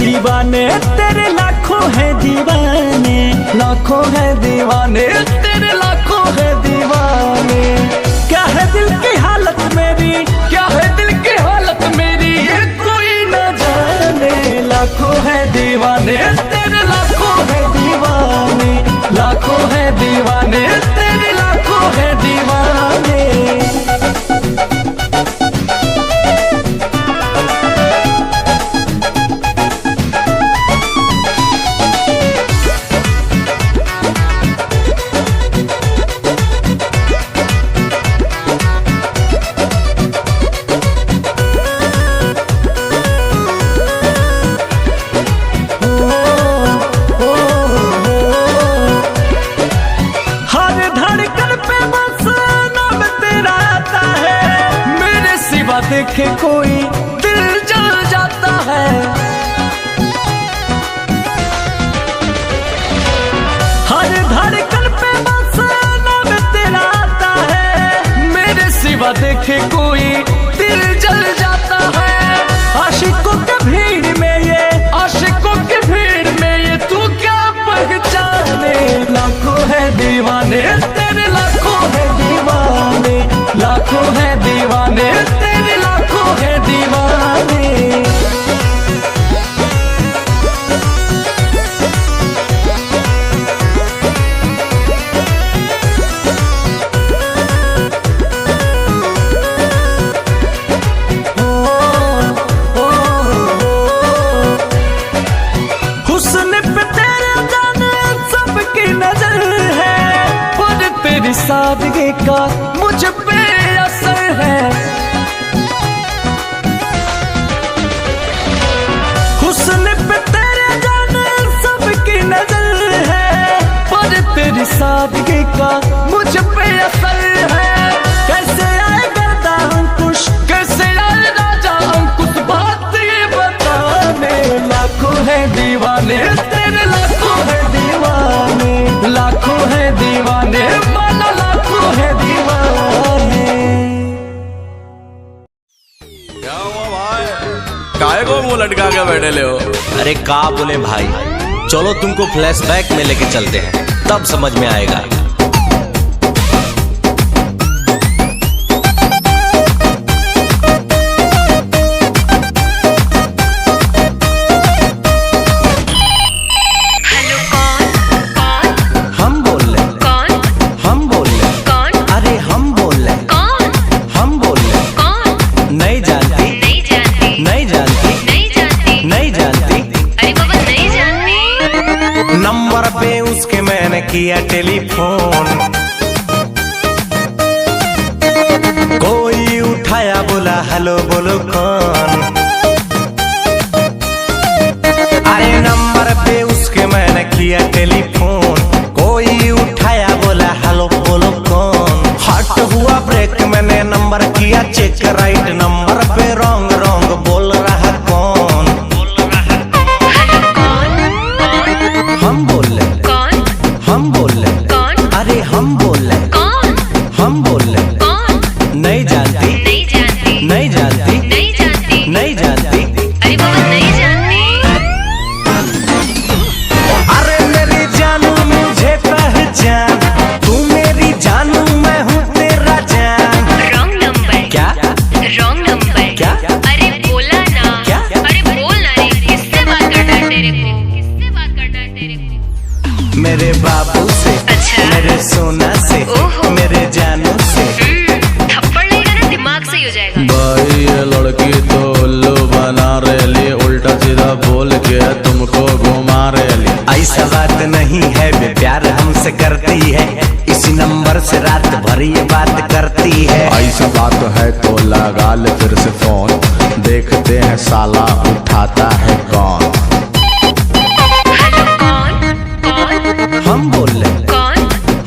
दीवाने तेरे लाखों है दीवाने, लाखों है दीवाने तेरे लाखों है दीवाने। क्या है दिल की हालत मेरी, क्या है दिल की हालत मेरी ये कोई न जाने। लाखों है दीवाने तेरे लाखों है दीवाने, लाखों है दीवाने तेरे लाखों है दीवाने। देखे कोई दिल जल जाता है, हर धड़कन पे बस नाम तेरा आता है। मेरे सिवा देखे कोई दिल जल जाता है। आशिकों के भीड़ में ये, आशिकों के भीड़ में ये तू क्या पहचाने। लाखों है दीवाने तेरे लाखों है दीवाने, लाखों है दीवाने तेरे लाखों है दीवाने। हुस्न पे तेरे जाने सबकी नजर है, पर तेरी सादगी का मुझ पे असर है। हुस्न पे तेरे जाने सबकी नजर है, पर तेरी सादगी का मुझ पे असर है। कैसे आए गर्दा अंकुश, कैसे आए राजा अंकुश, बात ये बताने। लाखों है दीवाने तेरे लाखों है दीवाने, लाखों है दीवाने माना लाखों है दीवाने। क्या हुआ भाई, काहे को मुंह लटका के बैठे ले हो? अरे का बोले भाई, चलो तुमको फ्लैशबैक में लेके चलते हैं, तब समझ में आएगा। नंबर पे उसके मैंने किया टेलीफोन, कोई उठाया बोला हेलो बोलो कौन। अरे नंबर पे उसके मैंने किया टेलीफोन, कोई उठाया बोला हेलो बोलो कौन। हट हुआ ब्रेक मैंने नंबर किया चेक, राइट नंबर पे रॉन्ग रॉन्ग बोल रहा कौन। हम बोल रहे कौन, हम बोल रहे कौन, अरे हम बोल रहे कौन, हम बोल रहे कौन। नहीं जानती, नहीं जानती, नहीं जानती, नहीं जानती, नहीं जानती, अरे बाबा नहीं जानती। अरे मेरी जानू मुझे पहचान, तू मेरी जानू मैं हूँ तेरा जान। रॉन्ग नंबर क्या, रॉन्ग नंबर क्या, अरे बोला ना क्या, अरे बोल ना रे, किससे बात करना है तेरे को, किससे बात करना है तेरे को। मेरे बाबू से, अच्छा मेरे सोना से, मेरे जानू से। थप्पड़ लेगा ना दिमाग से ही हो जाएगा। भाई ये लड़की तो उल्लू बना रही, उल्टा सीधा बोल के तुमको घुमा रही। ऐसा बात नहीं है, वे प्यार हमसे करती है, इसी नंबर से रात भर ये बात करती है। ऐसा बात है तो लगा ले फिर से फोन, देखते हैं साला उठाता है कौन। हम बोल रहे कौन,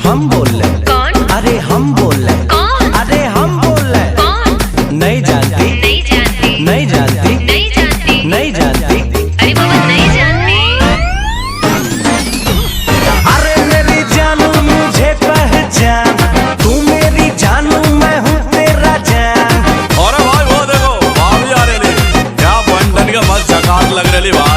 हम बोल रहे कौन, अरे हम बोल रहे कौन, अरे हम बोल रहे कौन। नहीं जानती, नहीं जानती, नहीं जानती, नहीं जानती, नहीं जानती, अरे बाबा नहीं जानती। अरे मेरी जानू मुझे पहचान, तू मेरी जानू मैं हूँ तेरा जान। अरे भाई वो देखो भाभी आ रही, क्या बंटन का मस्त झकास लग रही भाई।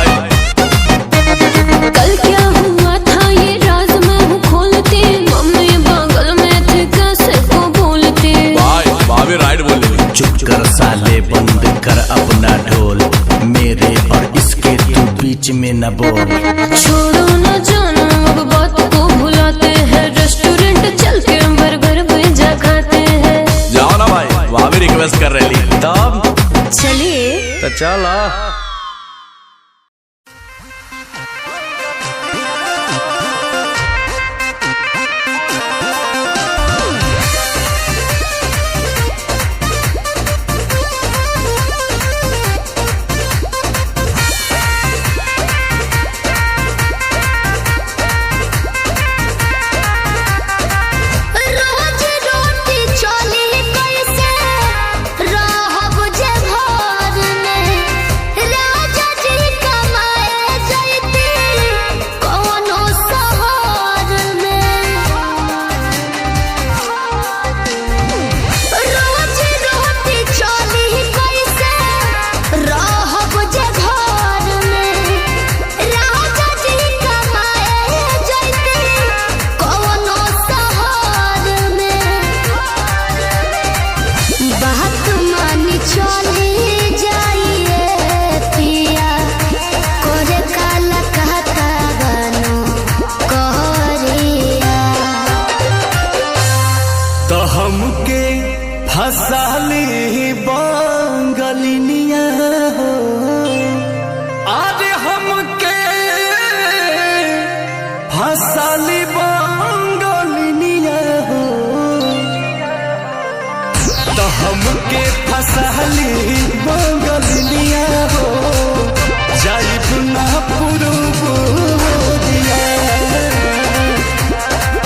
ना बोल। छोड़ो ना जानो अब बात को भुलाते हैं, रेस्टोरेंट चल के बर्गर पिज्जा खाते हैं। जाओ ना भाई, वहाँ भी रिक्वेस्ट कर रही तब चलिए तो चलो। रोज रोटी चली कैसे रहब जे घर में, राजा जी कमाए जैती कोनो शहर में। रोज रोटी चली कैसे रहब जे घर में, राजा जी कमाए जैती कोनो शहर में। बात मानी चली जाइए पिया, करे काला कहता बनो कहरिया। तो हमके फसाली बंगलिनिया हो, आज हमके फसाली बंगलिनिया हो। तो हमके फसाली बंगलिनिया हो, जाइब ना पुरुबोरिया।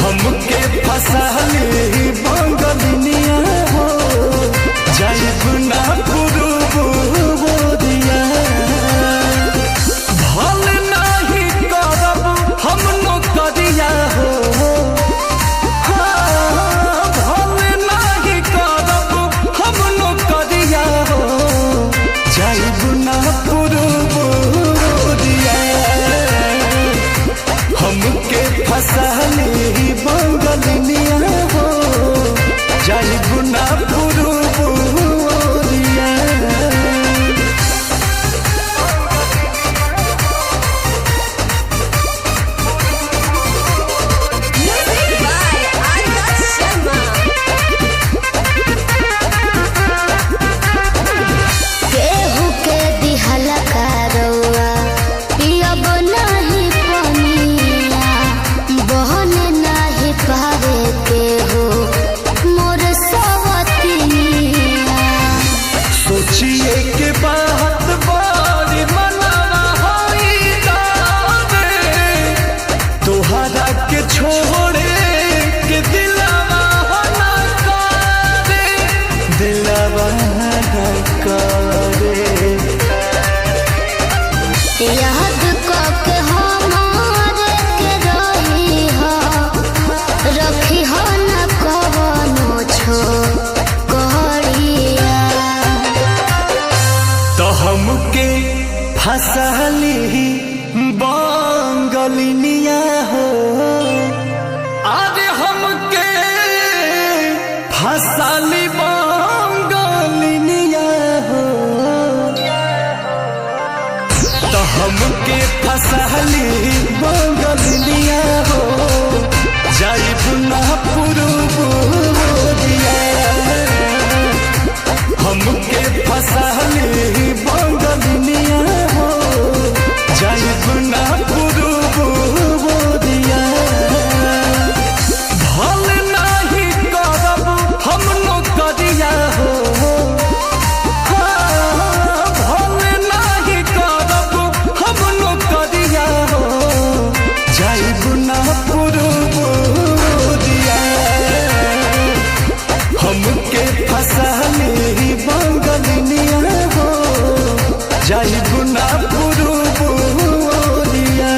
हमके फसाली बंगलिनिया हो, जाइब ना पुरुबोरिया। भल नाही करब हम नौकरिया हो, भल नाही करब हम नौकरिया हो, जाइब ना पुरुबोरिया। हमके फसाली बंगलिनिया हो, जाइब ना पुरुबोरिया। केहू के दिहला करौआ पियब नाही पनिया, बहन नाही पावे केहू मोर सवतिनिया। सोचिए के बात बड़ी मनवा होई जावे, तोहरा के छोड़े के दिलवा हो ना करे, दिलवा ना करे। याद करके हमारे के रही हो, रखी हो न कवनो छोकरिया। तो हमके फसाली बंगलिनिया हो, आज हमके फसाली बंगलिनिया हो। तो हमके फसाली बंगलिनिया हो, जाइब ना पुरुबोरिया। हमके फसाली बंगलिनिया हो, जाइब ना पुरुबोरिया। भल नाही करब हम नौकरिया हो, भल नाही करब हम नौकरिया हो, जाइब ना पुरुबोरिया। हमके फसाली बंगलिनिया हो, जाइब ना पुरुबोरिया।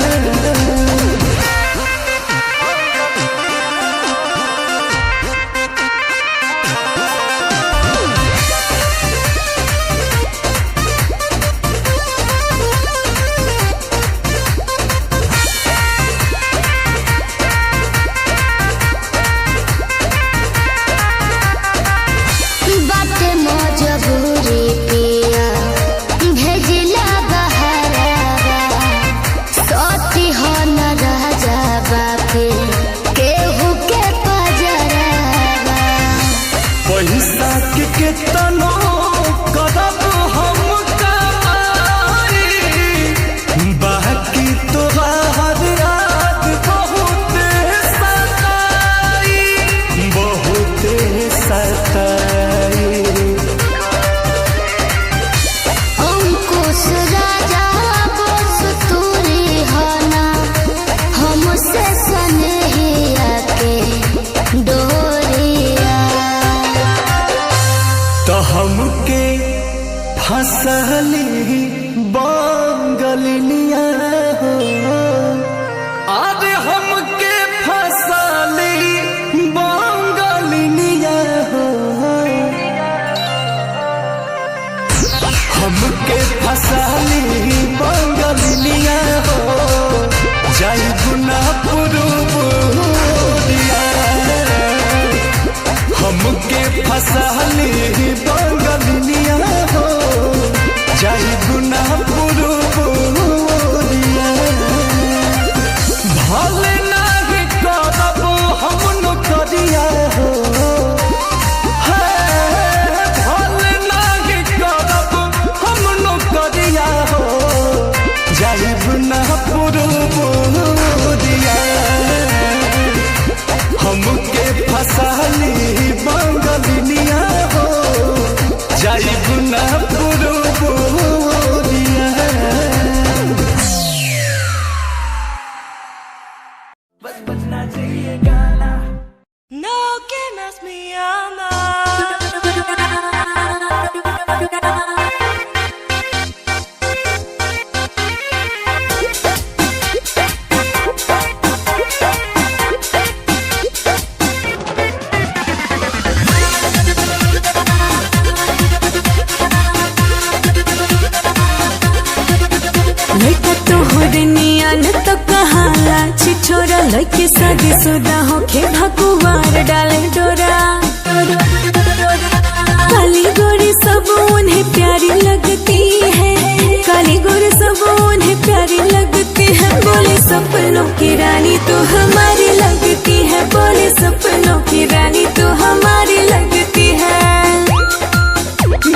पैसा के कितनो करब हम कमाई, बाकी तोहार याद बहुत सताई, बहुत सताई। अंकुश राजा बस तूरी होना, हमसे सनहिया के डोरिया। तो हमके फसली बंगलिया हो, अरे हमके फसली बंगलिया हो, हमके फसली बंगलिया हो, जाई गुना पुरुबुरिया। हमके फसली बंगलिया हो, जाई गुना पुरुबुरिया। भले नाही करब हम नौकरिया हो, भले नाही करब हम नौकरिया हो, जाइब ना पुरुबुरिया। हमके फसली बंगलिया हो, जाइब ना पुरुबुरिया। बस बजना चाहिए गाना। No que más me ama. लड़का तो हो नियान तो कहाला छिछोरा, लड़के शादी शुदा होके भगवान डाले डोरा। काली गोरी सब उन्हें प्यारी लगती है, काली गोरी सब उन्हें प्यारी लगती है। बोले सपनों की रानी तो हमारी लगती है, बोले सपनों की रानी तो हमारी लगती है।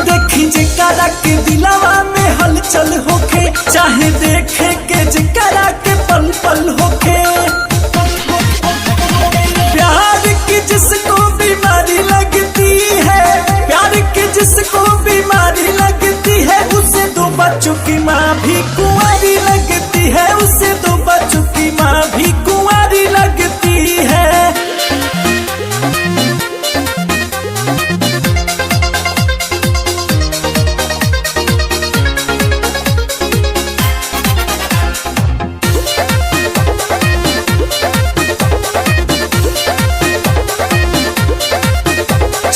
देखी जिकरा के दिलावा में हलचल होके, चाहे देखे के जिकरा के पल पल होके। प्यार की जिसको बीमारी लगती है, प्यार की जिसको बीमारी लगती है, उसे दो बच्चों की माँ भी कुंवारी लगती है, उसे दो बच्चों की माँ भी कुंवारी लगती है।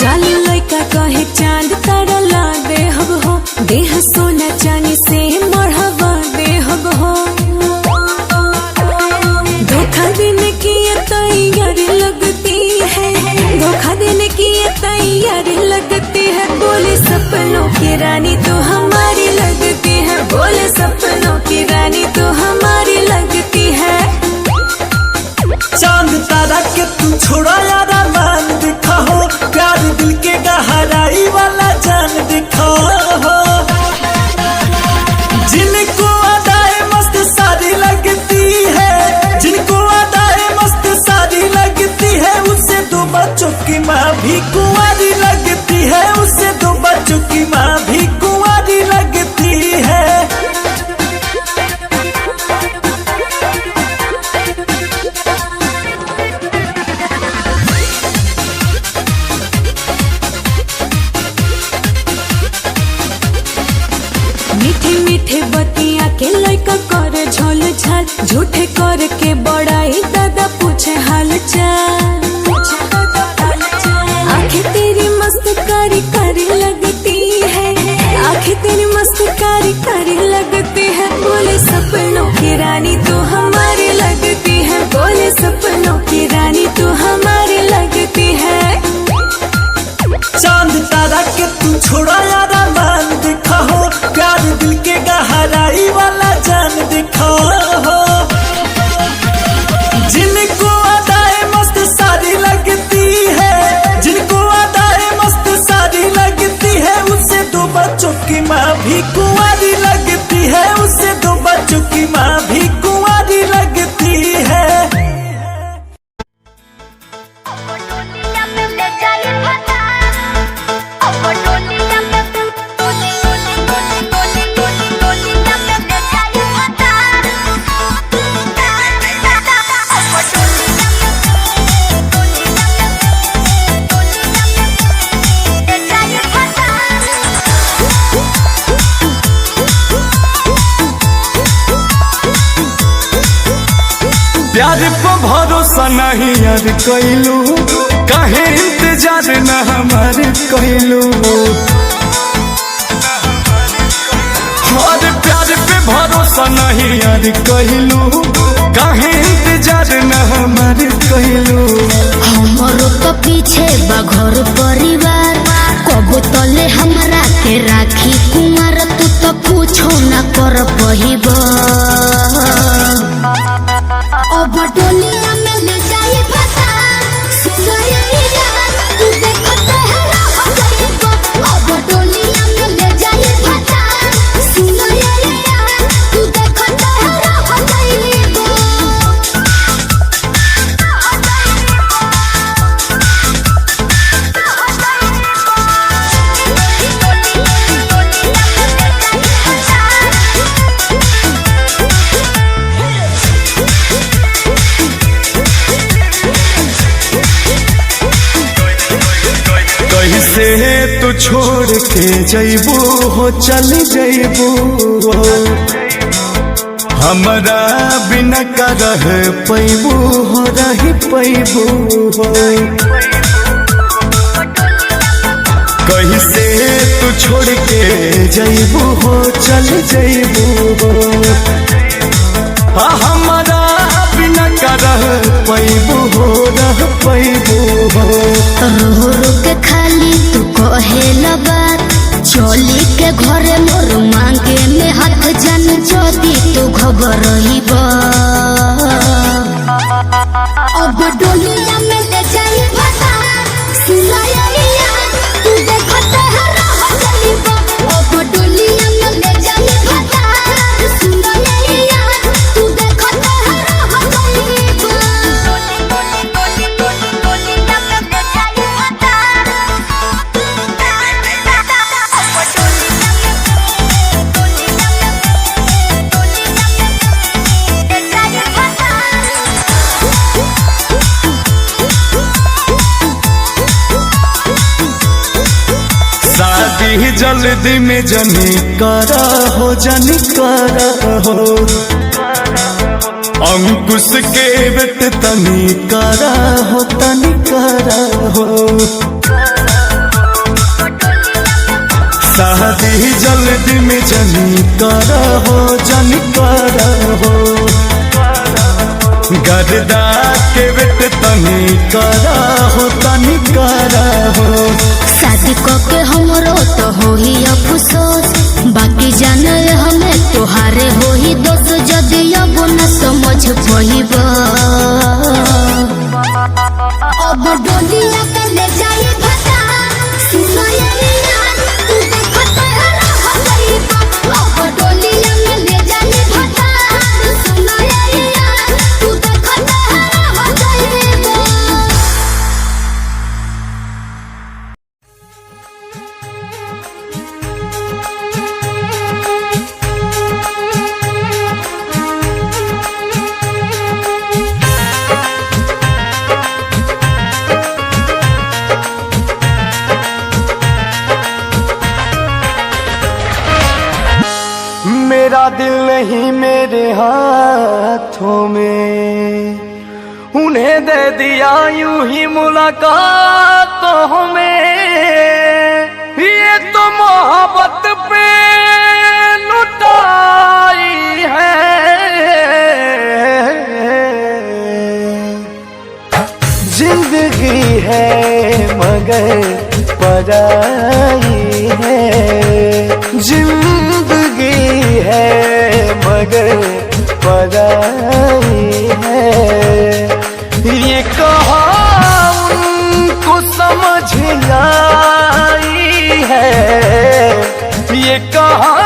चालू लड़का कहे चांद तारा ला दे हब हो, देह सोना चांदी से मढ़वा दे हब हो। धोखा देने की ये तैयारी लगती है, धोखा देने की ये तैयारी लगती है। बोले सपनों की रानी तो हमारी लगती है, बोले सपनों की रानी तो हमारी लगती है। चांद तारा के तू छोड़ा यारा मान दिखा हो, प्यार दिल के गहराई वाला जान दिखा हो। जिनको अदाए मस्त सारी लगती है, जिनको अदाए मस्त सारी लगती है, उससे दो बच्चों की माँ भी कुंवारी लगती है, उससे दो बच्चों की माँ भी कुंवारी लगती है। मीठे मीठे बतिया के लड़का कर झोल झाल, झूठे कर के बड़ाई दादा पूछे हाल चाल। आंखें तेरी मस्त कारी कारी लगती है, आंखें तेरी मस्त कारी कारी लगती है। बोले सपनों की रानी तो हमारी लगती है, बोले सपनों की रानी तो हमारी लगती है। चांद तारा के तू छोड़ा यारा मान दिखा हो, प्यार दिल के गहराई वाला जान दिखा हो। जिनको अदाए मस्त सारी लगती है, जिनको अदाए मस्त भी कुंवारी लगती है, उससे दो बच्चों की माँ भी कुंवारी लगती है। प्यार पे भरोसा नहीं यार कैलू, काहे इंतजार न हमार कैलू। और प्यार पे भरोसा नहीं यार कैलू, काहे इंतजार न हमार कैलू। हमारो तो पीछे बा घर परिवार, कबो तले हमरा के राखी कुमार, तू तो पूछो न कर पहिबा। अब डोलिया में ले जाए पता, सुनरिया तू देखो तेरा हो जाएगा। अब डोलिया में ले जाए पता, सुनरिया तू देखो तेरा हो जाएगा। कैसे तू छोड़ के जैबू हो, चल जैबू हो, हमरा बिना का रह पैबू हो, रह पैबू हो। कैसे तू छोड़ के जैबू हो, चल जैबू हो, हमरा बिना का रह पैबू हो, रह पैबू हो। रो रो के खाली तू कहेला बात, चली के घरे मोर मांगे में हाथ जान, जदी तू घबराइबा। अब डोलिया में ले जाई पता, सुनरिया तू देखो तेरा हो जाइबा। अब डोलिया में ले जाई पता, सुनरिया तू देखो तेरा हो जाइबा। शादी जल्दी में जनी करा हो, जनी करा हो, अंकुश के बेट तनी करा हो, तनी करा हो। शादी जल्दी में जनी करा हो, जनी करा हो, गर्दा के बेट तनी करा हो, तनी करा हो। शादी के हमरो तो हो ही अफसोस, बाकी जाने हमें तोहारे हो ही दोस्त, जदि अब न समझ पाइबा। अब डोलिया के ले जाए पता, सुनरिया तू देखो तेरा हो जाइबा। अब डोलिया में ले जाए पता, सुनरिया तू देखो तेरा हो जाइबा। मेरा दिल नहीं मेरे हाथों में, उन्हें दे दिया यूं ही मुलाकातों में। ये तो मोहब्बत पे लुटाई है, जिंदगी है मगर पराई है, जिंदगी है मगर पराई है। ये कहा उनको समझ आई है, ये कहा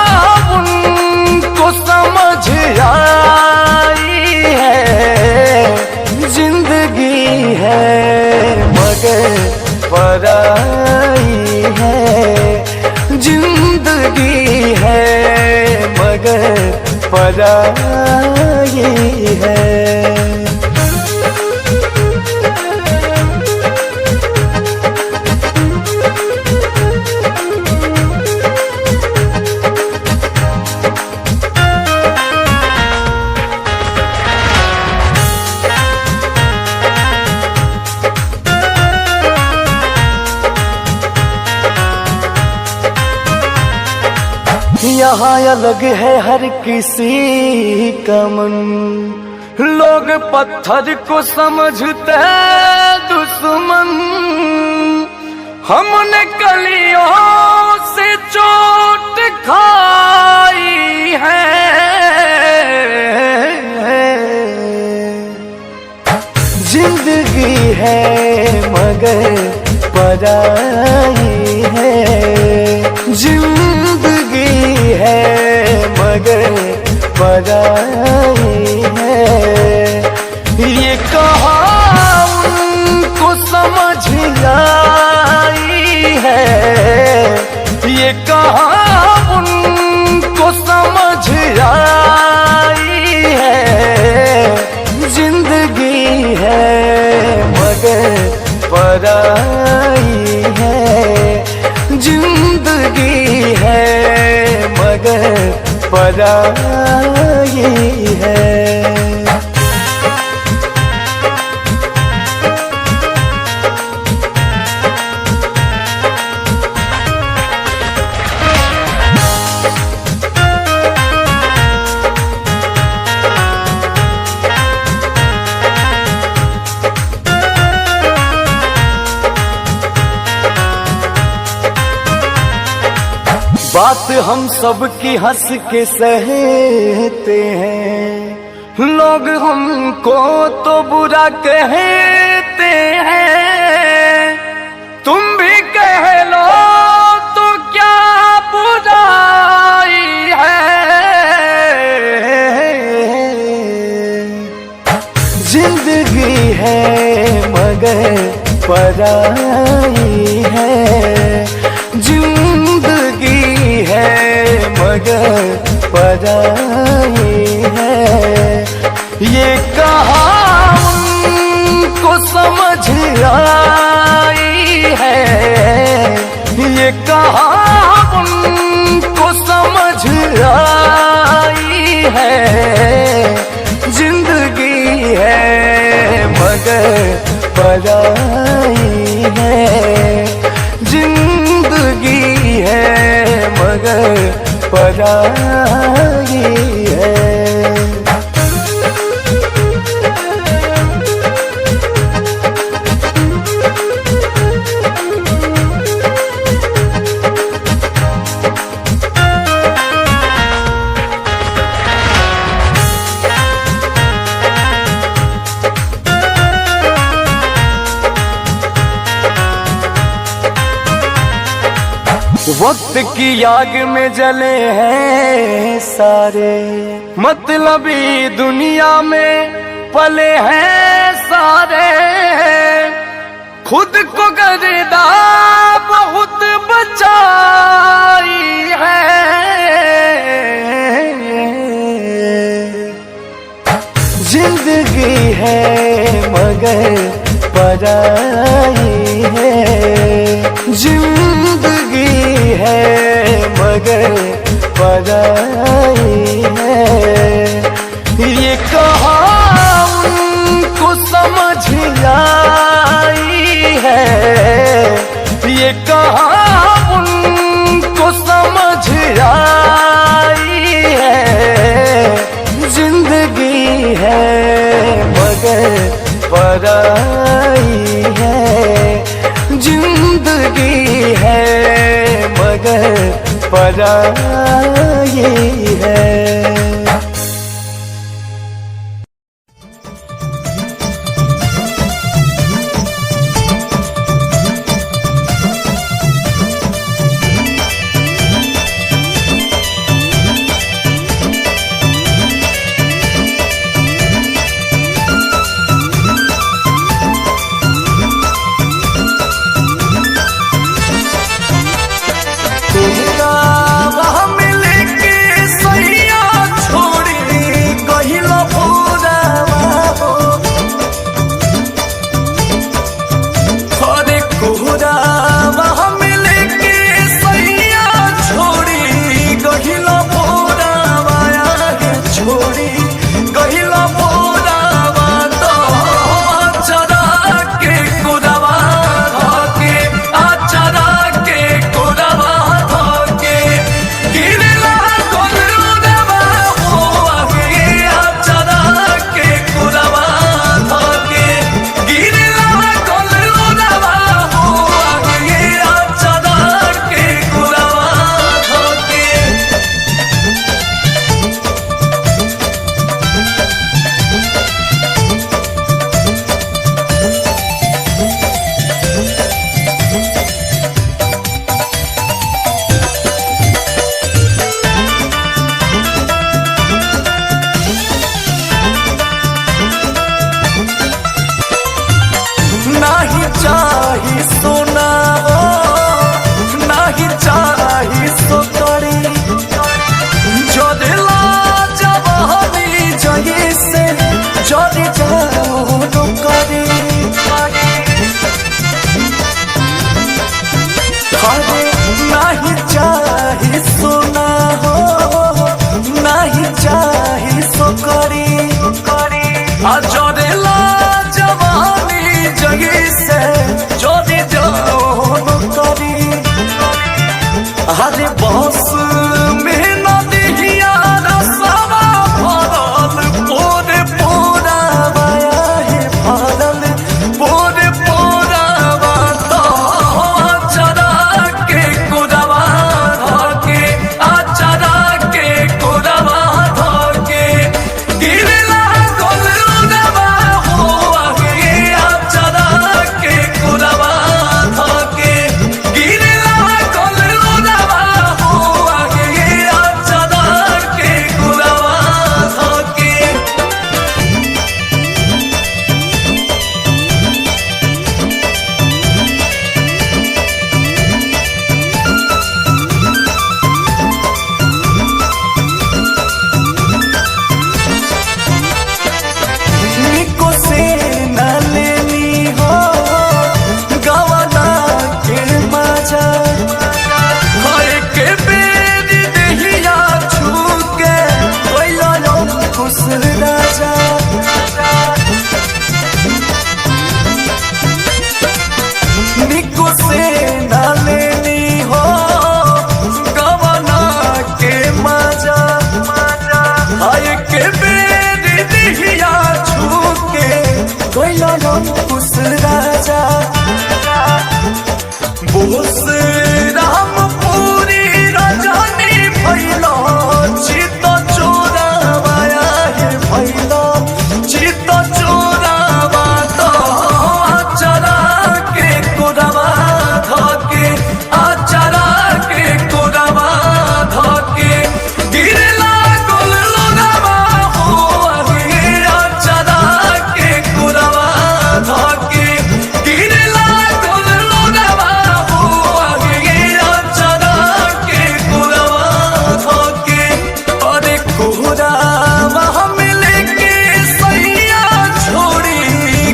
पराई है। यहाँ अलग है हर किसी का मन, लोग पत्थर को समझते दुश्मन, हमने कलियों से चोट खाई है। जिंदगी है मगर पराई है, जिंदगी है मगर पराई है। ये कहा उनको समझ आई है, ये कहा उनको समझ आई है। जिंदगी है मगर पराई है, जिंदगी है मगर पराई है। बात हम सब की हंस के सहते हैं, लोग हमको तो बुरा कहते हैं। तुम भी कह लो तो क्या बुराई है। जिंदगी है मगर पराई है, जिंदगी है मगर पराई है। ये कहा उनको समझ आई है, ये कहा उनको समझ आई है। जिंदगी है मगर पराई है, जिंदगी है मगर पराई है। वक्त की आग में जले हैं सारे, मतलबी दुनिया में पले हैं सारे। खुद को गर्दा बहुत बचाई है। जिंदगी है मगर पराई है, जिंदगी है मगर पराई है। ये कहा उनको समझ आई है, ये कहा उनको समझ आई है। जिंदगी है मगर पराई है, जिंदगी है मगर पराई है। वहाँ मिले के सैया नहीं चाही सोना हो, नहीं चाही सोकरी, जरेला जवानी जगी से जोड़ी जान करी। अरे बस में नदिया रसवा भरल पूरे पूरा माया है भरल पूरे पूरा तो चरा के कुदवा धके चरा के कुदवा धके गिरला गोलवा हो आगे चरा के कुदवा धके गिरला गोलवा हो आगे चरा के कुदवा धके। निको से न लेनी हो गवाना के मजा, हर के बेद दहिया छूके कोइलो खुश राजा। निको से न लेनी हो गवाना के मजा, हर के बेद दहिया छूके कोइलो खुश राजा। बोस राम पूरी रजनी भैलो चित चोरा माया है भैलो चित चोरा तो चरा के कुदवा धके चरा के कुदवा धके गिरला गोलवा हो आगे चरा के कुदवा धके गिरला गोलवा हो आगे चरा के कुदवा धके। अरे कोहरा हम लेके सैया छोड़ी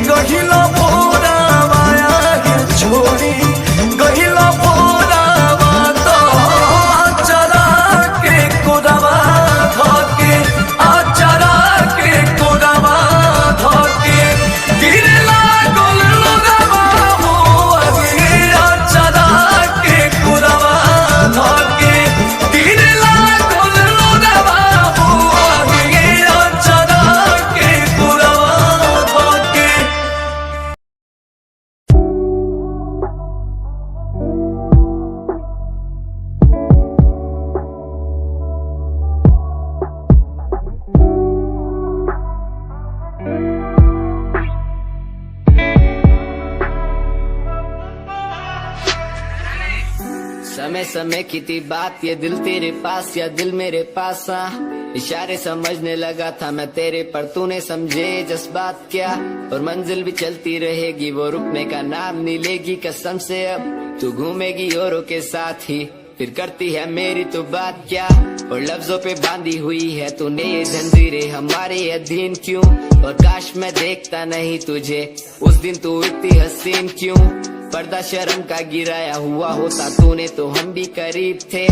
गहिला भोरा माया है छोड़ी गहिला भोरा तो चरा के कुदवा धके चरा के कुदवा धके गिरला गोलवा हो आगे चरा के कुदवा धके गिरला गोलवा हो आगे चरा के कुदवा धके। समय समय की थी बात, ये दिल तेरे पास या दिल मेरे पास इशारे समझने लगा था मैं तेरे, पर तूने समझे जज्बात क्या। और मंजिल भी चलती रहेगी, वो रुकने का नाम नहीं लेगी कसम से। अब तू घूमेगी औरों के साथ ही, फिर करती है मेरी तो बात क्या। और लफ्जों पे बांधी हुई है तूने ये जंजीरें हमारे अधीन क्यों। और काश मैं देखता नहीं तुझे उस दिन, तू इतनी हसीन क्यों। पर्दा शर्म का गिराया हुआ होता तूने तो हम भी करीब थे।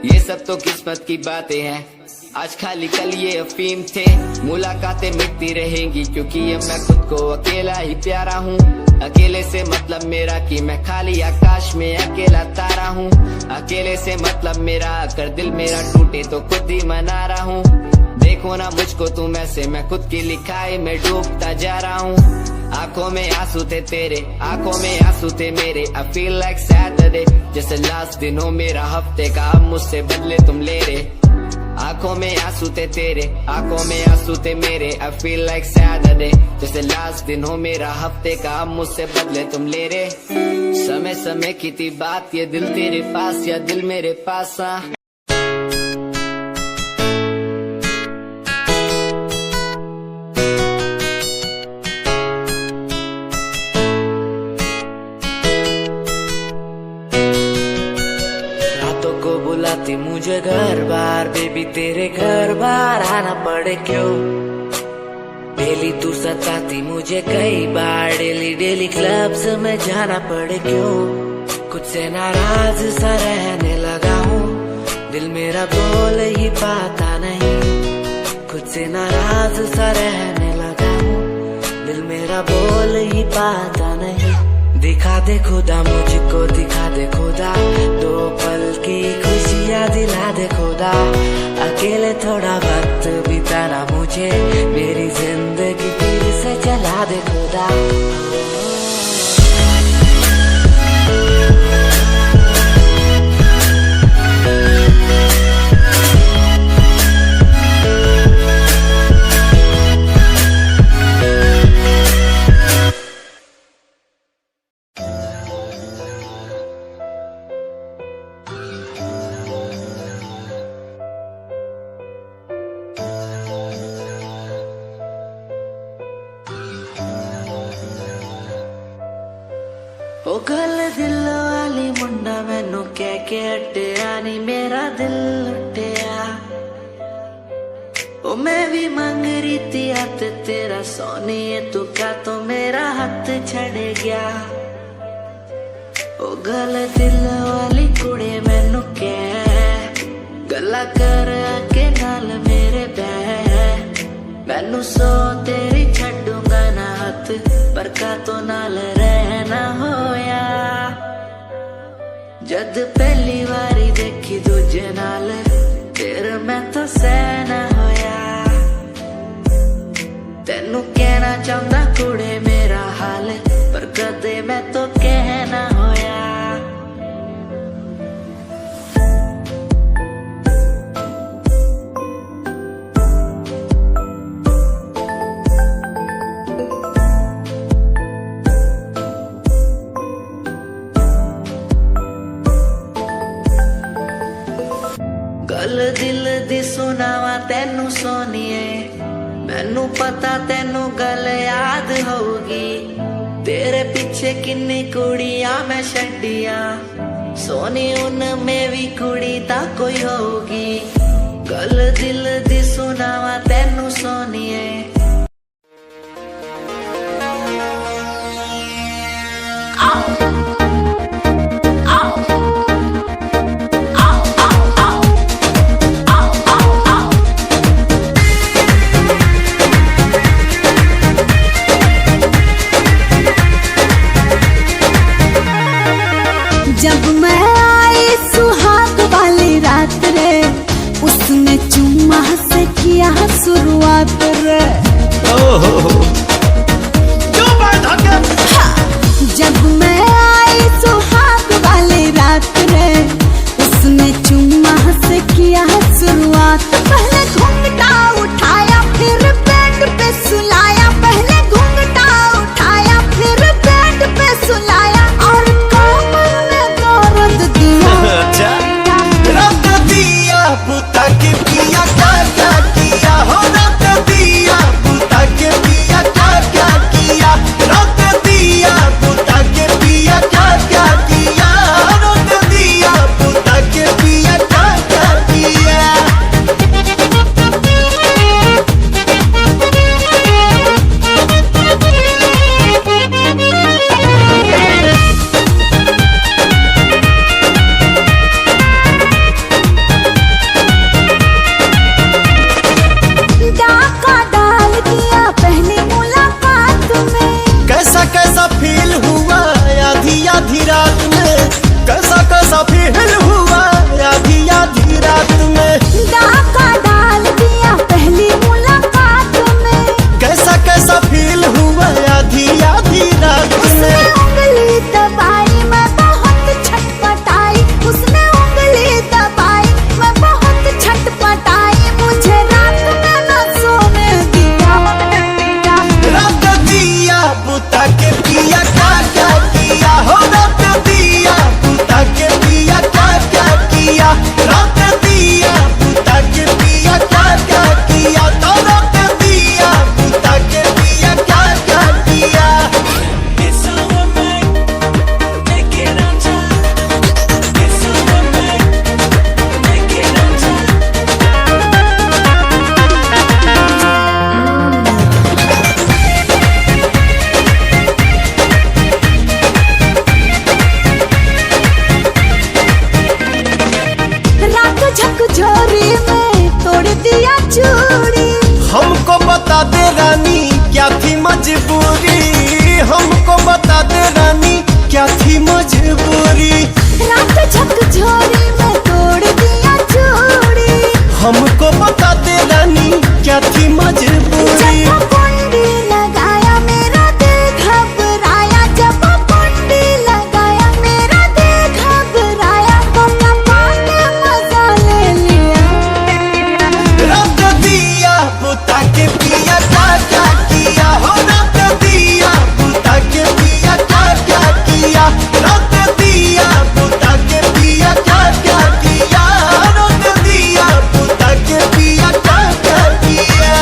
ये सब तो किस्मत की बातें हैं, आज खाली कल ये अफीम थे। मुलाकातें मिटती रहेंगी क्योंकि अब मैं खुद को अकेला ही प्यारा हूँ। अकेले से मतलब मेरा कि मैं खाली आकाश में अकेला तारा हूँ। अकेले से मतलब मेरा अगर दिल मेरा टूटे तो खुद ही मना रहा हूँ। देखो ना मुझको तुम ऐसे, मैं खुद की लिखाई में डूबता जा रहा हूँ। आंखों में आंसू थे तेरे, आंखों में आंसू थे मेरे। I feel like Saturday, जैसे लास्ट दिन हो मेरा हफ्ते का, अब मुझसे बदले तुम ले रहे। आंखों में आंसू थे तेरे, आंखों में आंसू थे मेरे। I feel like Saturday, जैसे लास्ट दिन हो मेरा हफ्ते का, अब मुझसे बदले तुम ले रहे। समय समय की थी बात, ये दिल तेरे पास या दिल मेरे पास बुलाती मुझे घर बार, बेबी तेरे घर बार आना पड़े क्यों। डेली तू सताती मुझे कई बार, डेली डेली क्लब्स में जाना पड़े क्यों। कुछ से नाराज सा रहने लगा हूँ, दिल मेरा बोल ही पाता नहीं। खुद से नाराज सा रहने लगा हूँ, दिल मेरा बोल ही पाता नहीं। दिखा दे खुदा मुझको, दिखा दे खुदा, दो पल की खुशियाँ दिला दे खुदा। अकेले थोड़ा वक्त बिताना मुझे, मेरी जिंदगी फिर से चला दे खुदा। ओ गल दिल वाली मुंडा मैनू कह के हटिया नी मेरा दिल लुटिया। ओ मैं भी मांग रही थी हाथ तेरा सोनिए, तू क्या तो मेरा हाथ छड़ गया। ओ गल दिल वाली कुड़े मैनू कह गल्ला कर के नाल मेरे बह। मैनू सो तेरी छड़ूंगा ना हाथ, पर का तो नाल रहना होया। जद पहली बारी देखी दूजे नाल, फिर मैं तो सहना होया। तेनू कहना चाहता कुड़े मेरा हाल, पर कदे मैं तो कहना होया। गल दिल दी सुनावा तेनू सोनिए, मैनू पता तेनू गल याद होगी। तेरे पीछे किन्नी कुड़ियां मैं छड्डियां, सोनी उनमें भी कुड़ी ता कोई होगी। गल दिल दी सुनावा तेनू सोनिए। जब मैं आई सुहाग वाली रात रे, चूड़ी। हमको बता दे रानी क्या थी मजबूरी, हमको बता दे रानी क्या थी मजबूरी। रात झकझोरी में तोड़ दिया चूड़ी। हमको बता दे रानी क्या थी मजबूरी। जब कुंडी लगाया मेरा दिल घबराया, जब कुंडी लगाया मेरा दिल घबराया, तो पापा ने मजा ले लिया। रात दिया बुता के पिया क्या क्या किया हो, रात दिया बुता के पिया क्या क्या किया, रात दिया बुता के पिया क्या क्या किया, रात दिया बुता के पिया क्या क्या किया।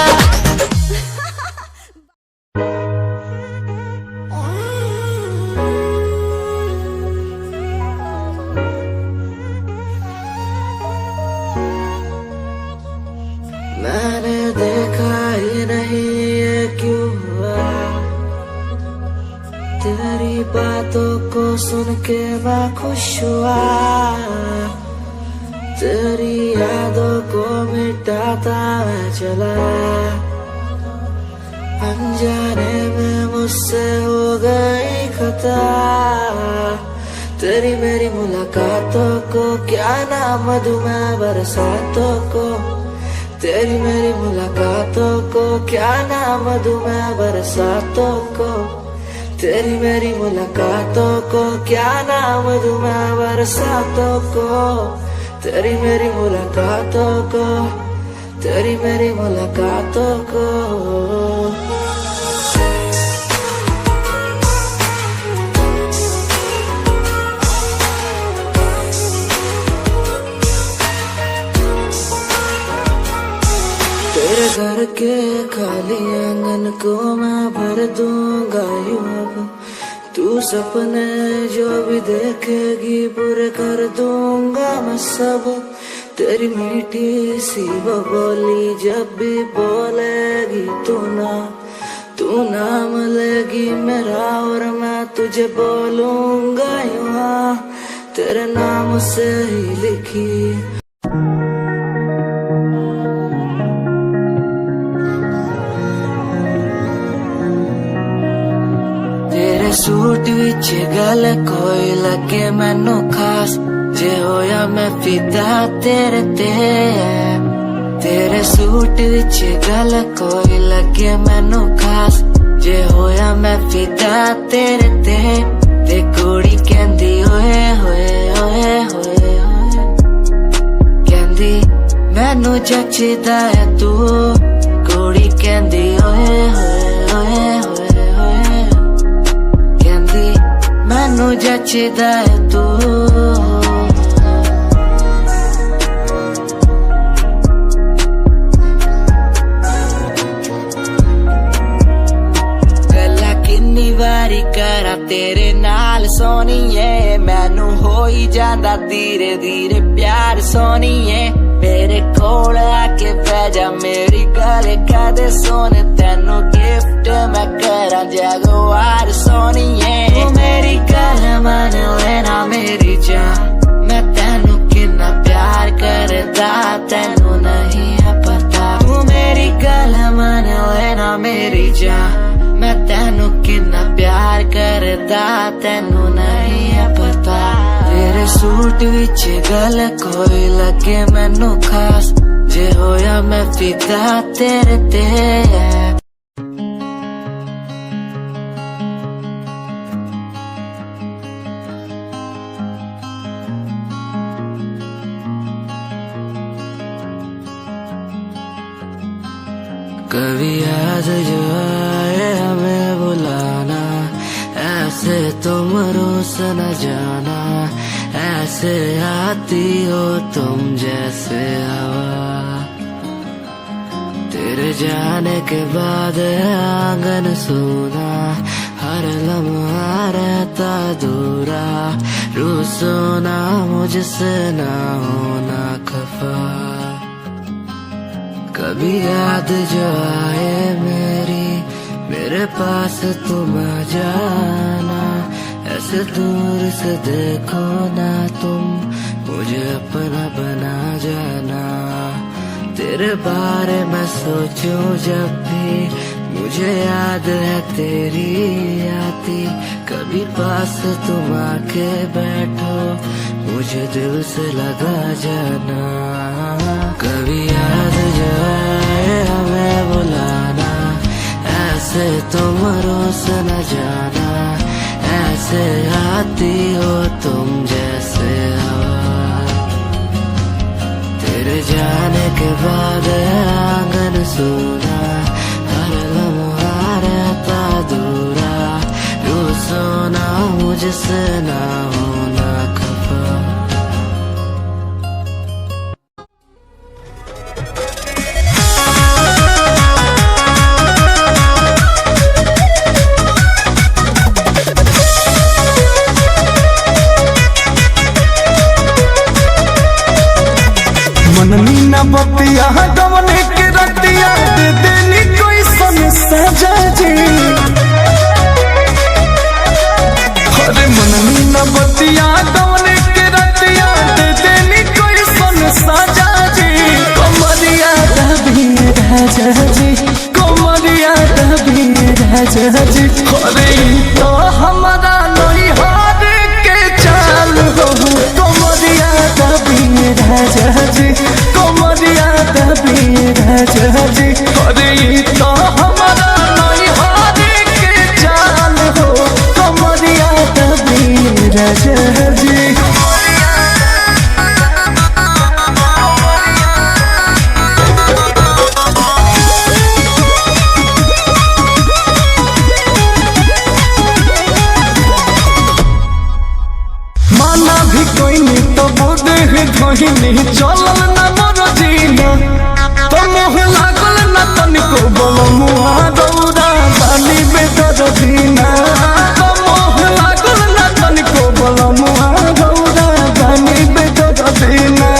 मैंने देखा ही नहीं ये क्यों हुआ, तेरी बातों को सुन के मैं खुश हुआ, तेरी यादों को मिटाता मैं चला, अनजाने में मुझसे हो गई खता, तेरी मेरी मुलाकातों को क्या नाम दूं मैं बरसातों को, तेरी मेरी मुलाकातों को क्या नाम दूं मैं बरसातों को, तेरी मेरी मुलाकातों को क्या नाम दूं मैं बरसातों को, तेरी मेरी मुलाकातों को, तेरी मेरी मुलाकातों को। तेरे घर के खाली आंगन को मैं भर दूंगा यूं अब, तू सपने जो भी देखेगी पूरे कर दूंगा मैं सब, तेरी मीठी सी वो बोली जब भी बोलेगी तू नाम लेगी मेरा और मैं तुझे बोलूंगा यूं, तेरे नाम से ही लिखी। सूट विच गल कोई लगे मैनू खास, जे होया मैं फिदा तेरे ते, तेरे सूट विच गल कोई लगे मैनू खास, जे होया मैं फिदा तेरे ते कुड़ी कहंदी ओए होए ओए होए ओए, कहंदी मैनू जचदा है तू, कुड़ी कहंदी ओए होए ओए होए, मैनू जचदा है तू। गल्ला किन्नी वारी करा तेरे नाल सोनीए, मैनू हो ही जांदा धीरे धीरे प्यार सोनीए, मेरे कोल आके पै जा मेरी गल कदे सोने, तेनू गिफ्ट मैं करा जगवार सोनीए, मेरी गल मन लेना मेरी जान, मैं तेनू कितना प्यार करदा तेनू नहीं है पता, तू मेरी गल मन लेना मेरी जान, मैं तेनू कितना प्यार करदा तेनू नहीं है पता, तेरे सूट विच गल कोई लगे मैनू खास, जे होया मैं फिदा तेरे ते। कभी याद जो आए हमें बुलाना, ऐसे तुम रोस न जाना, ऐसे आती हो तुम जैसे हवा, तेरे जाने के बाद आंगन सूना, हर लम्हा रहता दूरा, रूसो ना मुझसे ना होना खफा, कभी याद जो आए मेरे पास तुम आ जाना, ऐसे दूर से देखो ना तुम, मुझे अपना बना जाना, तेरे बारे में सोचूं जब भी मुझे याद है तेरी आती। कभी पास तुम आके बैठो मुझे दिल से लगा जाना। कभी याद जो आए हमें बुलाना, ऐसे तुम रोस न जाना। ऐसे आती हो तुम जैसे हवा, तेरे जाने के बाद आंगन सूना। हर लम्हा रहता दूरा, यूं सोना मुझसे ना होना खफा। मननी न बतिया गवने के रतिया, दे देनी कोई सन सजा जी। अरे मननी न बतिया गवने के रतिया, दे देनी कोई सन सजा जी। कमरिया दबी राजा जी, कमरिया दबी राजा जी। अरे तो हमारा नहीं हार के चाल हो, कमरिया दबी राजा जी, कमरिया दबी राजा जी। अरे तो हमारा नहीं हार के चाल हो, कमरिया दबी राजा जी। माना भी कोई नहीं तो बोदे धोहिनी, चलल न मोर जीना। तो मोह लागल न तनिको बोलो मुहा दौड़ा बाली बेदर दीना। तो मोह लागल न तनिको बोलो मुहा दौड़ा बाली बेदर दीना।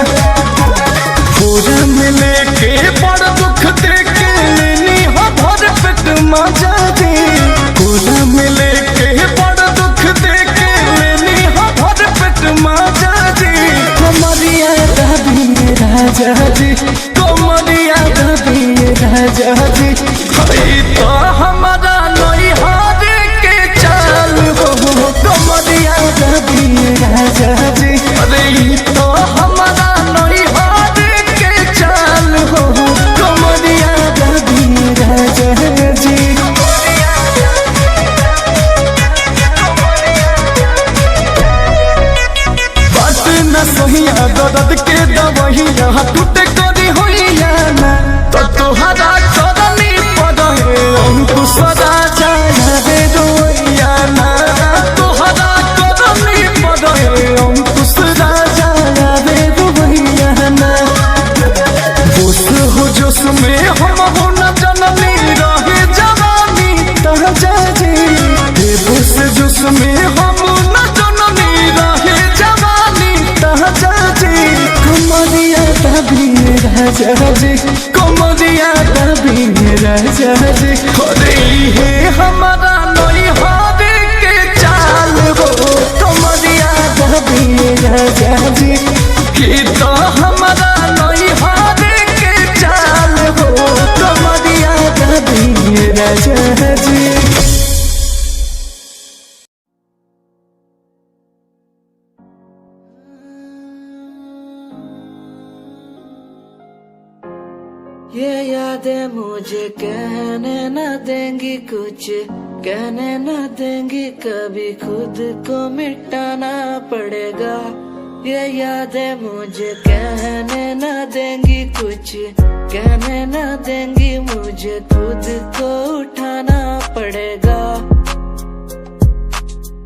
पूरा मिले के बड़ दुख देके लेनी हो भर पेट मजा दी। पूरा मिले के बड़ दुख देके लेनी हो भर पेट मजा दी। कमरिया दबी राजा जी, कमरिया दबी राजा जी। हई तो हमारा नहीं हार के चाल हो, कमरिया दबी राजा जी। अरे तो हमारा नहीं हार के चाल हो, कमरिया दबी राजा जी। बात न सहिया दर्द के दवहिया, टूटे करी होइया ना। तो तोहरा करनी पड़े अंकुश राजा रे रोइया ना। तोहरा करनी पड़े अंकुश राजा रे रोइया ना। जोश हो जोश में हम हो न जननी, रहे जवानी ताजा जी। बेबस जोश में हम न जननी, रहे जवानी ताजा जी। कमरिया दबी राजा जी, कमरिया दबी राजा जी। अरे हे हमारा नहीं हार के चाल हो, कमरिया दबी राजा जी। कि तो हमारा नहीं हार के चाल हो, कमरिया दबी राजा जी। ये यादें मुझे कहने न देंगी कुछ, कहने न देंगी कभी खुद को मिटाना पड़ेगा। ये यादें मुझे कहने न देंगी कुछ, कहने न देंगी मुझे खुद को उठाना पड़ेगा।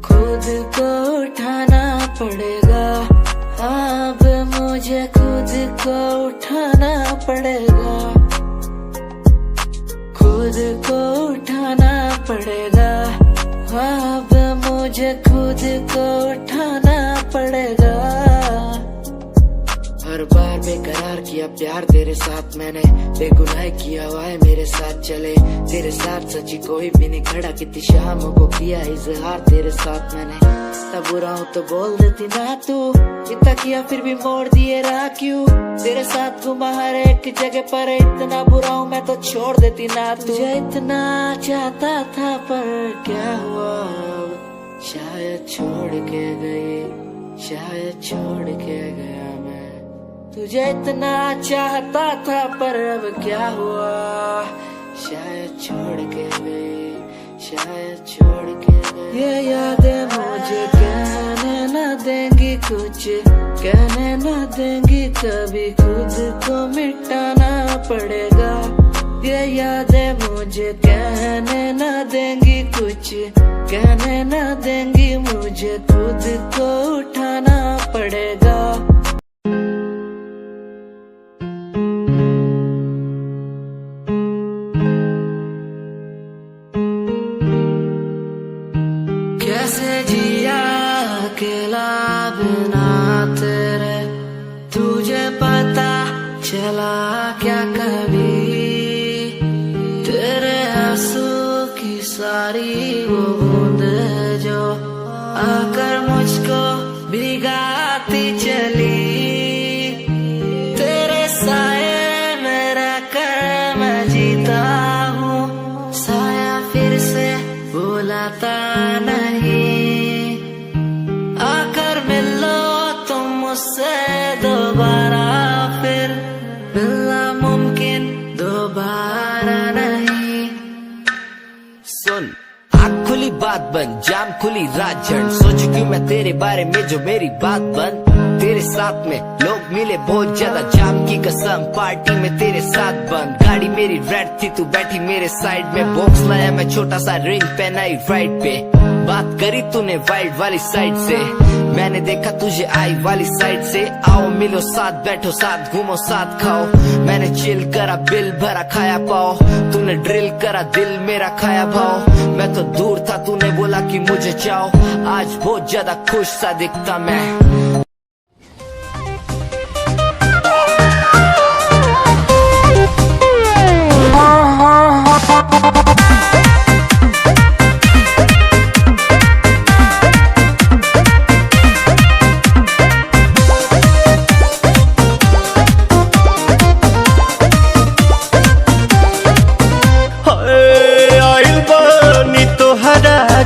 खुद को उठाना पड़ेगा, अब मुझे खुद को उठाना पड़ेगा। खुद को उठाना पड़ेगा, अब मुझे खुद को उठाना पड़ेगा। बार बार बेकरार किया प्यार तेरे साथ मैंने, बेगुनाह किया हुआ है मेरे साथ चले, तेरे साथ सच्ची कोई भी नहीं खड़ा, कितनी शामों को किया इजहार तेरे साथ मैंने। तब बुरा हूँ तो बोल देती ना तू, इतना किया फिर भी मोड़ दिए राह क्यों, तेरे साथ घुमा हर एक जगह पर, इतना बुरा हूँ मैं तो छोड़ देती ना तू। तुझे इतना चाहता था पर क्या हुआ, शायद छोड़ के गई, शायद छोड़ के गया मैं। तुझे इतना चाहता था पर अब क्या हुआ, शायद छोड़ के गई, शायद छोड़ के गई। ये यादें मुझे कहने न देंगी कुछ, कहने न देंगी कभी, खुद को मिटाना पड़ेगा। ये यादें मुझे कहने न देंगी कुछ, कहने न देंगी मुझे, खुद को उठाना पड़ेगा। कैसे जिया अकेला बिना तेरे, तुझे पता चला क्या कभी, तेरे आंसू की सारी वो बूंद जो आकर मुझको भिगाती चली, तेरे साए में रहकर मैं जीता हूँ, साया फिर से बुलाता नहीं, आकर मिलो तुम मुझसे दोबारा, फिर मिलना मुमकिन दोबारा नहीं। सुन आँख खुली बात बन, जाम खुली रात झड़, सोच क्यों मैं तेरे बारे में जो मेरी बात बन, तेरे साथ में लोग मिले बहुत ज्यादा, जाम की कसम पार्टी में तेरे साथ बंद, गाड़ी मेरी रेड थी तू बैठी मेरे साइड में, बॉक्स लाया मैं छोटा सा रिंग पहनाई राइट पे, बात करी तूने वाइड वाली साइड से, मैंने देखा तुझे आई वाली साइड से, आओ मिलो साथ बैठो साथ घूमो साथ खाओ, मैंने चिल करा बिल भरा खाया पाओ, तूने ड्रिल करा दिल मेरा खाया भाव, मैं तो दूर था तूने बोला कि मुझे चाहो, आज बहुत ज्यादा खुश सा दिखता मैं।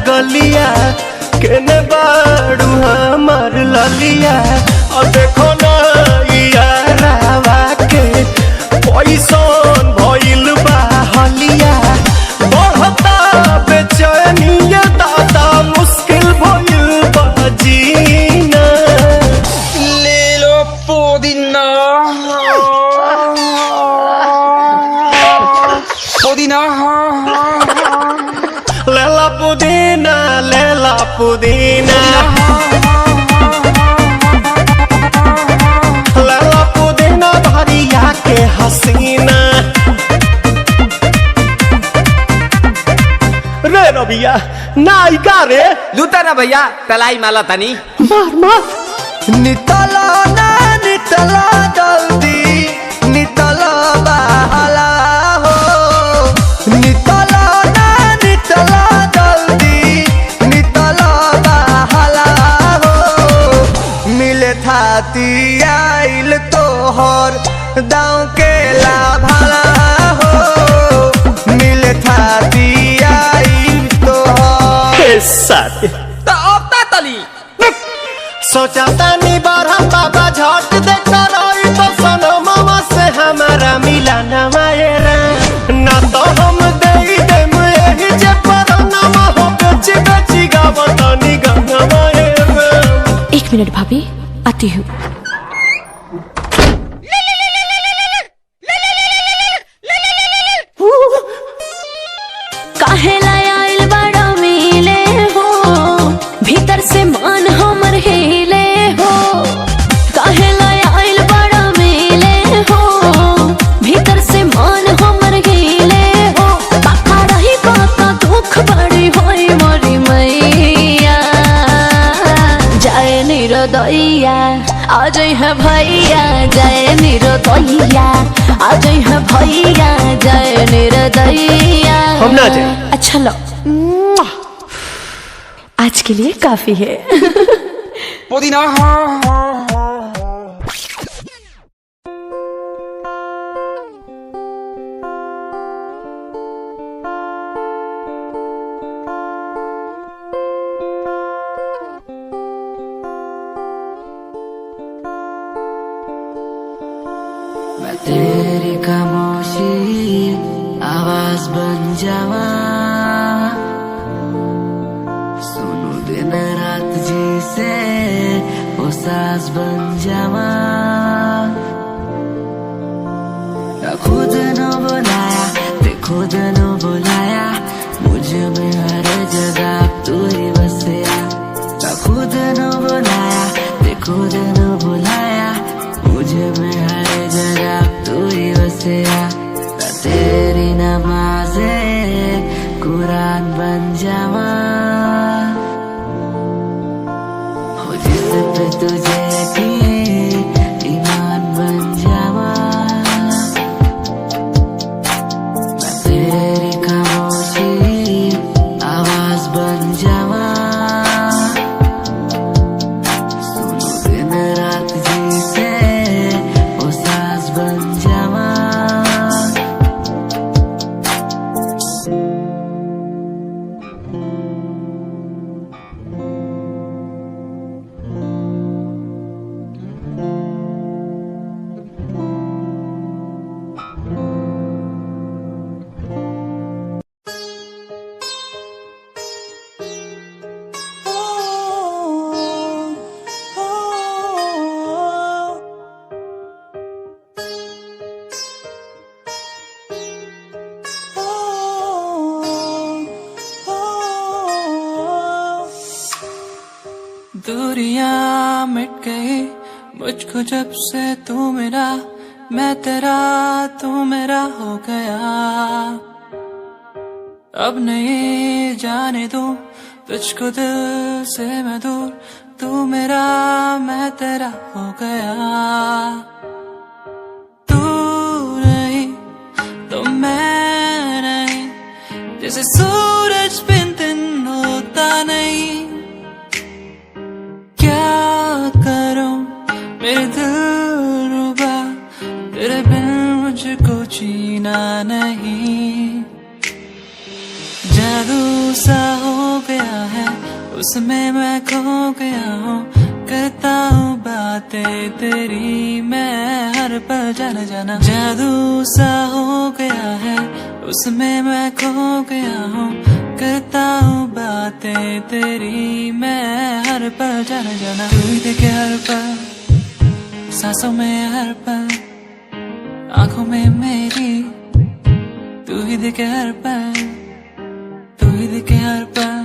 गलिया केने बाड़ू हमार ललिया, और देखो ना यारावा के पैसन भइल बा हलिया, बढ़ता बेचैनिया दादा मुश्किल भइल बा जीना, ले लो पुदीना पुदीना लेला पुदीना, लेला पुदीना, लेला पुदीना भरिया के हसीना। रे रबिया नायिका रे लूटा ना भैया तलाई माला तनी, मार मार नितला ना नितला जल्दी, नितला बहला हो, नितला नितला जल्दी, नितला बहला हो, मिले थाती आइल तोहर दाँव के लाभला हो, मिले थाती आइल तोहर साथ तो अब ता तली सोचा तानी बारह बाबा झट देखता रही तो सनो मामा से हमारा मिला न मायरा, ना तो हम दे देम यही जे पर नामा हो बेची बेची गावतानी गंगा मायरा। एक मिनट भाभी आती हूँ। काहे लायल बड़ा मिले हो, भीतर से मान हमर हिले हो, काहे लायल बड़ा मिले हो, भीतर से मान हमर हिले हो, बाका रही बाका दुख बड़ी होई मोरी मैया, जाए निरदैया आ जाई है भैया जय निर्दयिया, आ जाई है भैया जय निर्दयिया। हम ना जाए। अच्छा लो, आज के लिए काफी है। पुदीना। मैं तेरी खामोशी आवाज बन जावा, सुनू दिन रात जी से वो सास बन जावा। खुद न बुलाया ते खुद न बुलाया, मुझे में हर जगह तू ही बसया। खुद न बुलाया ते खुद न बुलाया, मुझे में हर जगह तू ही बसया। तेरी नमाज़े कुरान बन जावा, हो जिस पे तुझे ईमान बन जावा। मैं तेरी खामोशी आवाज बन जावा, सुनो दिन रात जी से वो सास बन जावा। दूरियां मिट गई मुझको जब से तू मेरा, मैं तेरा तू मेरा हो गया। अब नहीं जाने दूं तुझको दिल से मैं दूर, तू मेरा मैं तेरा हो गया। तू नहीं तो मैं नहीं, जैसे सूरज बिन दिन होता नहीं। क्या करूं मेरे दिल रुबा, तेरे बिन मुझको जीना नहीं। जादू सा हो गया है उसमें मैं खो गया हूँ, करता हूँ बातें तेरी मैं हर पल जाना जाना। जादू सा हो गया है उसमें मैं खो गया हूँ, करता हूँ बातें तेरी मैं हर पल जाना जाना। तू ही देखे हर पल सांसों में हर पल, आंखों में मेरी तू ही देखे हर पल, तू ही देखे हर पल।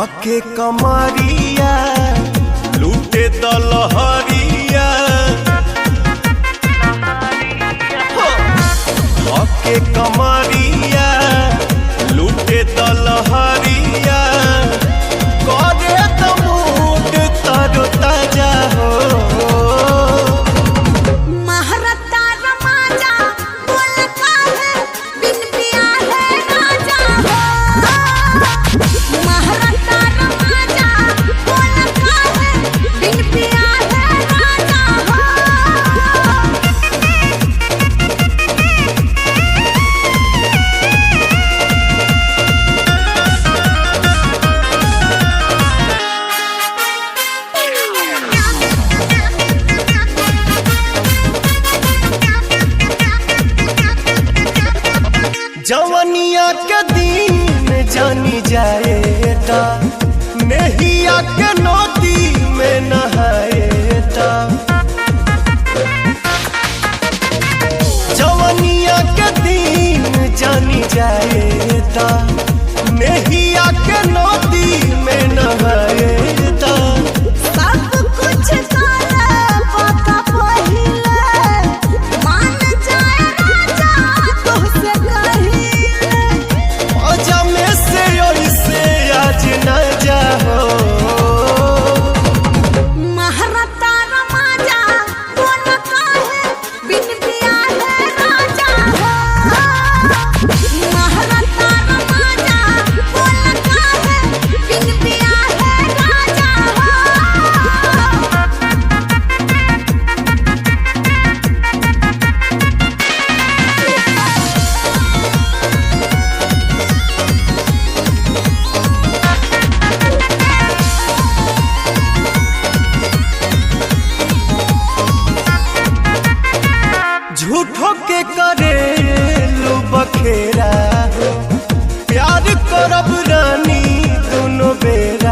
धके कमरिया लूटे दलहरिया, धके कमरिया लूटे दलहरिया, करे तो मूड तरो ताजा हो। महारता रमाजा बोल का है बिन पिया है राजा हो। महारता रमाजा बोल का है बिन पिया है राजा हो। जवनिया के दिन जानी जाएगा, नहिया के नदी में नहाएगा। जाएता नेहिया के नदी में नहाएता सब कुछ तारा पका पहिले मान जाए राजा तोहसे कहिले आजा में से ऐसे आज न जाओ महारता रमाजा कौन काहे बिन दिया है राजा महारता रमाजा कौन काहे बिन दिया है राजा झूठो के करे लो बखेरा हो प्यार करब रानी दोनों बेरा